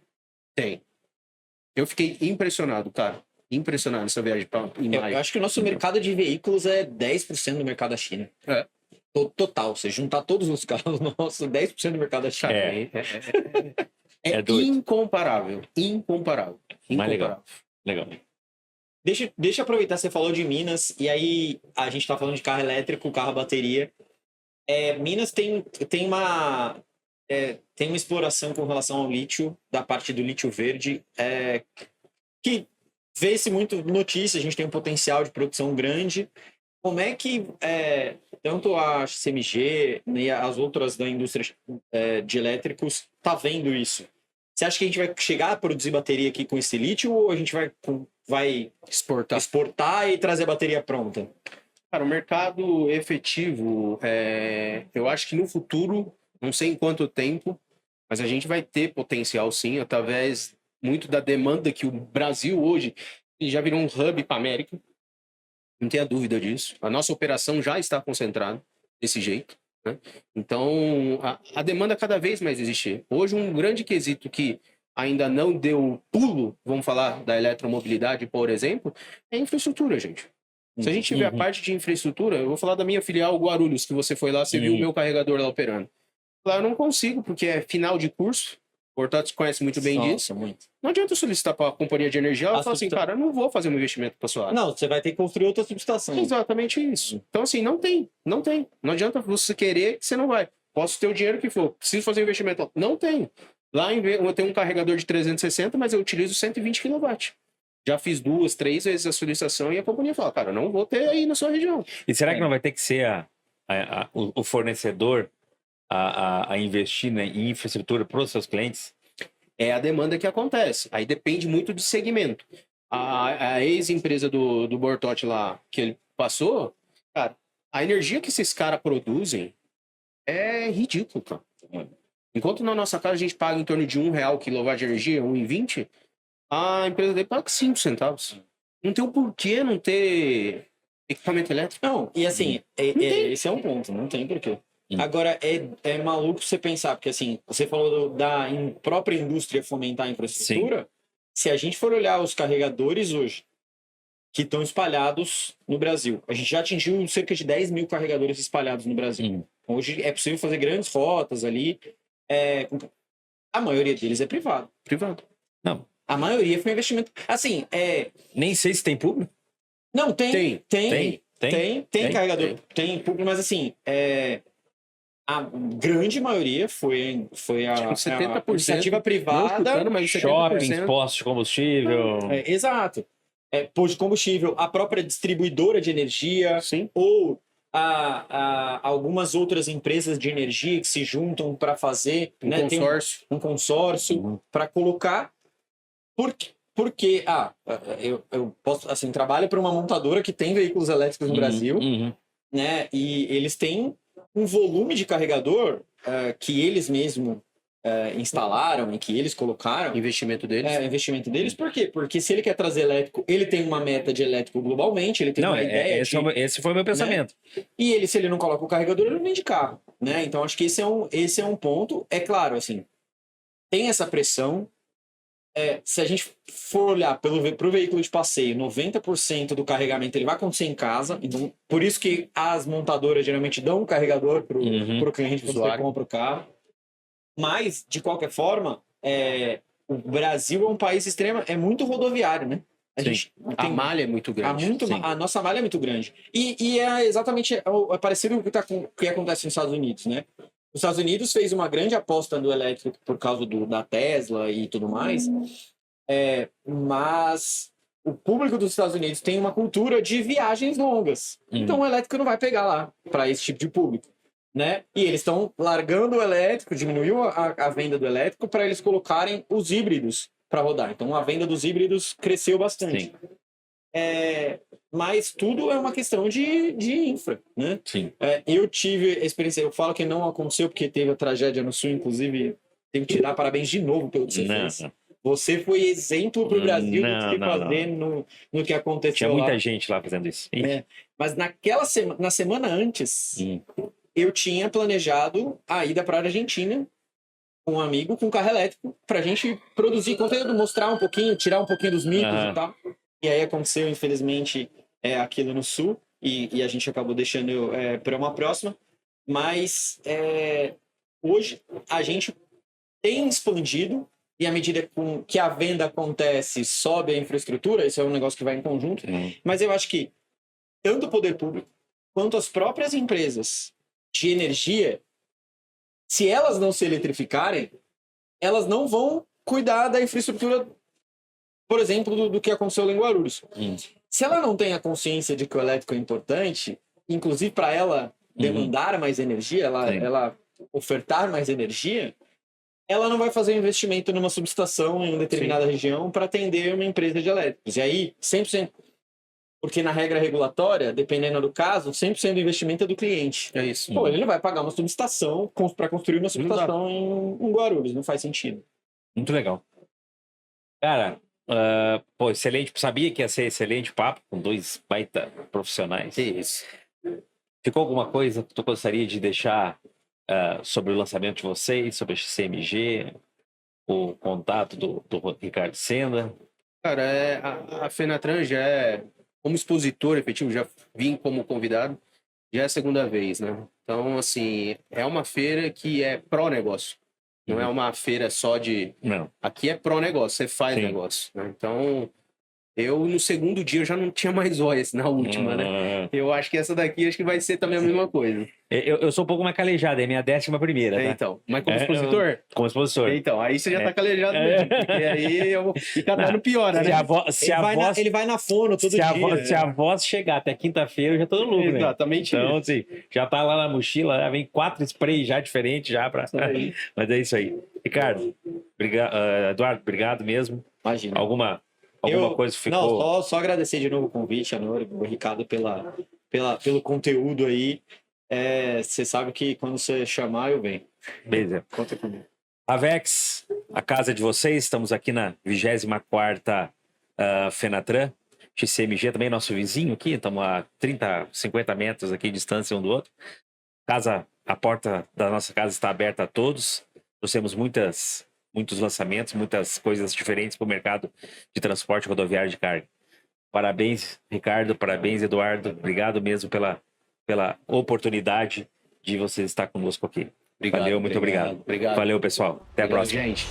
Eu fiquei impressionado, cara. Impressionado nessa viagem para imagem. Eu acho que o nosso mercado de veículos é 10% do mercado da China. Total. Se juntar todos os carros, nossa, 10% do mercado da China. É incomparável. Incomparável. Mas legal. Deixa eu aproveitar, você falou de Minas, e aí a gente tá falando de carro elétrico, carro a bateria. Minas tem uma exploração com relação ao lítio, da parte do lítio verde, que vê-se muito notícia, a gente tem um potencial de produção grande. Como é que tanto a CMG e as outras da indústria de elétricos tá vendo isso? Você acha que a gente vai chegar a produzir bateria aqui com esse lítio ou a gente vai exportar e trazer a bateria pronta? Cara, o mercado efetivo, eu acho que no futuro, não sei em quanto tempo, mas a gente vai ter potencial sim, através muito da demanda que o Brasil hoje já virou um hub para a América. Não tenha dúvida disso. A nossa operação já está concentrada desse jeito. Né? Então, a demanda cada vez mais existe. Hoje, um grande quesito que ainda não deu pulo, vamos falar da eletromobilidade, por exemplo, é a infraestrutura, gente. Se a gente tiver a parte de infraestrutura, eu vou falar da minha filial Guarulhos, que você foi lá, você viu o meu carregador lá operando. Lá eu não consigo, porque é final de curso. O Bortotti conhece muito bem disso. Muito. Não adianta eu solicitar para a companhia de energia, ela fala assim, cara, eu não vou fazer um investimento para sua área. Não, você vai ter que construir outra subestação. Exatamente isso. Então, assim, não tem. Não adianta você querer que você não vai. Posso ter o dinheiro que for. Preciso fazer um investimento. Não tenho. Lá eu tenho um carregador de 360, mas eu utilizo 120 kW. Já fiz 2, 3 vezes a solicitação e a companhia fala, cara, não vou ter aí na sua região. E será que não vai ter que ser o fornecedor a investir, né, em infraestrutura para os seus clientes? É a demanda que acontece. Aí depende muito do segmento. A ex-empresa do Bortotti lá, que ele passou, cara, a energia que esses caras produzem é ridículo, cara. Enquanto na nossa casa a gente paga em torno de R$1 o quilowatt de energia, 1,20, a empresa dele paga 5 centavos. Não tem o porquê não ter equipamento elétrico. Não, e assim, esse é um ponto, não tem porquê. Agora, é maluco você pensar, porque assim, você falou da própria indústria fomentar a infraestrutura. Sim. Se a gente for olhar os carregadores hoje, que estão espalhados no Brasil, a gente já atingiu cerca de 10 mil carregadores espalhados no Brasil. Hoje é possível fazer grandes rotas ali. A maioria deles é privado. Não. A maioria foi investimento. Assim, nem sei se tem público. Não, tem carregador, tem público, mas assim, a grande maioria foi a 70% iniciativa privada, mas shoppings, postos de combustível. Exato. Posto de combustível, a própria distribuidora de energia, sim, ou algumas outras empresas de energia que se juntam para fazer um consórcio para colocar. Porque eu posso, assim, trabalho para uma montadora que tem veículos elétricos no Brasil, né? E eles têm um volume de carregador que eles mesmos instalaram e que eles colocaram. Investimento deles. Por quê? Porque se ele quer trazer elétrico, ele tem uma meta de elétrico globalmente, ele tem uma ideia. Esse foi o meu pensamento. Né? E se ele não coloca o carregador, ele não vende carro. Né? Então, acho que esse é um ponto. É claro, assim, tem essa pressão. Se a gente for olhar para o veículo de passeio, 90% do carregamento ele vai acontecer em casa. Então, por isso que as montadoras geralmente dão um carregador para o cliente quando você compra o carro. Mas, de qualquer forma, o Brasil é um país é muito rodoviário, né? A malha é muito grande. A nossa malha é muito grande. E é exatamente é parecido com o que acontece nos Estados Unidos, né? Os Estados Unidos fez uma grande aposta no elétrico por causa da Tesla e tudo mais, mas o público dos Estados Unidos tem uma cultura de viagens longas. Então o elétrico não vai pegar lá para esse tipo de público, né? E eles estão largando o elétrico, diminuiu a venda do elétrico para eles colocarem os híbridos para rodar. Então a venda dos híbridos cresceu bastante. Mas tudo é uma questão de infra, né? Sim. Eu tive experiência, eu falo que não aconteceu porque teve a tragédia no Sul, inclusive tenho que te dar parabéns de novo pelo que você fez. Você foi exemplo para o Brasil do que fazer no que aconteceu. Tinha muita lá. gente lá fazendo isso. Mas na semana antes, eu tinha planejado a ida para a Argentina com um amigo com carro elétrico para a gente produzir conteúdo, mostrar um pouquinho, tirar um pouquinho dos mitos e tal. E aí aconteceu, infelizmente, aquilo no Sul e a gente acabou deixando para uma próxima. Mas hoje a gente tem expandido e à medida que a venda acontece, sobe a infraestrutura, isso é um negócio que vai em conjunto. Mas eu acho que tanto o poder público quanto as próprias empresas de energia, se elas não se eletrificarem, elas não vão cuidar da infraestrutura, por exemplo, do que aconteceu lá em Guarulhos. Se ela não tem a consciência de que o elétrico é importante, inclusive para ela demandar mais energia, ela ofertar mais energia, ela não vai fazer um investimento numa subestação em uma determinada região para atender uma empresa de elétricos. E aí, 100%, porque na regra regulatória, dependendo do caso, 100% do investimento é do cliente. É isso. Pô, ele não vai pagar uma subestação para construir uma subestação em Guarulhos, não faz sentido. Muito legal. Cara, excelente. Sabia que ia ser excelente papo com dois baita profissionais. Isso. Ficou alguma coisa que tu gostaria de deixar sobre o lançamento de vocês, sobre a CMG, o contato do Ricardo Senda? Cara, a Fenatran já é, como expositor efetivo, já vim como convidado, já é a segunda vez, né? Então, assim, é uma feira que é pró-negócio. Não é uma feira só de... Não. Aqui é pró-negócio, você faz negócio, né? Então, eu no segundo dia eu já não tinha mais voz na última, né? Eu acho que essa daqui acho que vai ser também a mesma coisa. Eu sou um pouco mais calejado, é minha 11ª, tá? Então, mas como expositor? Como expositor. Então, aí você já tá calejado mesmo, porque aí eu vou ficar dando pior, né? Ele vai na fono todo dia. Se a voz chegar até quinta-feira, eu já tô no lucro, né? Exatamente. Então, assim, já tá lá na mochila, já vem 4 sprays já diferentes já pra... Mas é isso aí. Ricardo, Eduardo, obrigado mesmo. Imagina. Alguma coisa que ficou... Não, só agradecer de novo o convite, a Nora, o Ricardo, pelo conteúdo aí. Você sabe que quando você chamar, eu venho. Beleza. Conta comigo. Avex, a casa de vocês, estamos aqui na 24ª Fenatran. XCMG também, nosso vizinho aqui, estamos a 30, 50 metros aqui de distância um do outro. A porta da nossa casa está aberta a todos. Nós temos muitos lançamentos, muitas coisas diferentes para o mercado de transporte rodoviário de carga. Parabéns, Ricardo, parabéns, Eduardo. Obrigado mesmo pela oportunidade de vocês estar conosco aqui. Valeu, muito obrigado. Obrigado. Valeu, pessoal. Até a próxima. Gente.